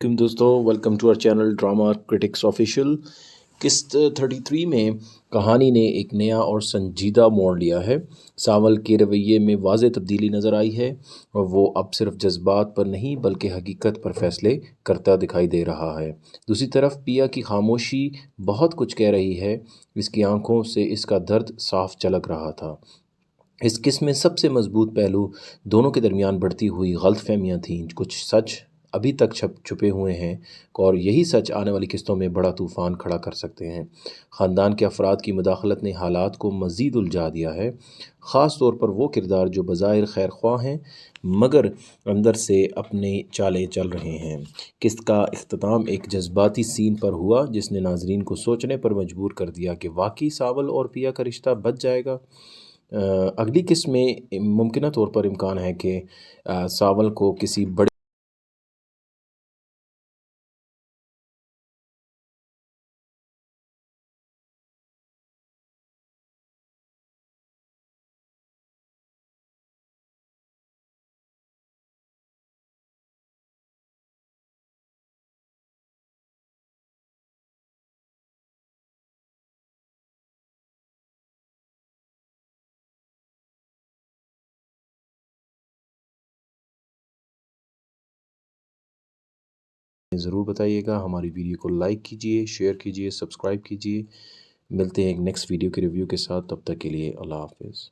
Welcome दोस्तों, welcome to our channel drama critics official. किस्त 33 में कहानी ने एक नया और संजीदा मोड़ लिया है। सावल के रवैये में वाज़ेह तब्दीली नज़र आई है और वो अब सिर्फ जज्बात पर नहीं बल्कि हकीकत पर फैसले करता दिखाई दे रहा है। दूसरी तरफ पिया की खामोशी बहुत कुछ कह रही है। इसकी आंखों से इसका दर्द साफ झलक रहा था। इस किस्म में सबसे मजबूत पहलू दोनों के दरमियान बढ़ती हुई गलतफहमियाँ थीं। कुछ सच अभी तक छुपे हुए हैं और यही सच आने वाली किस्तों में बड़ा तूफ़ान खड़ा कर सकते हैं। ख़ानदान के अफराद की मुदाखलत ने हालात को मज़ीद उलझा दिया है, ख़ास तौर पर वो किरदार जो बज़ाहिर खैर ख्वाह हैं मगर अंदर से अपने चालें चल रहे हैं। किस्त का इख्तिताम एक जज्बाती सीन पर हुआ जिसने नाजरीन को सोचने पर मजबूर कर दिया कि वाकई सावल और पिया का रिश्ता बच जाएगा। अगली किस्त में मुमकिन तौर पर इम्कान है कि सावल को किसी बड़े ज़रूर बताइएगा। हमारी वीडियो को लाइक कीजिए, शेयर कीजिए, सब्सक्राइब कीजिए। मिलते हैं एक नेक्स्ट वीडियो के रिव्यू के साथ। तब तक के लिए अल्लाह हाफ़िज़।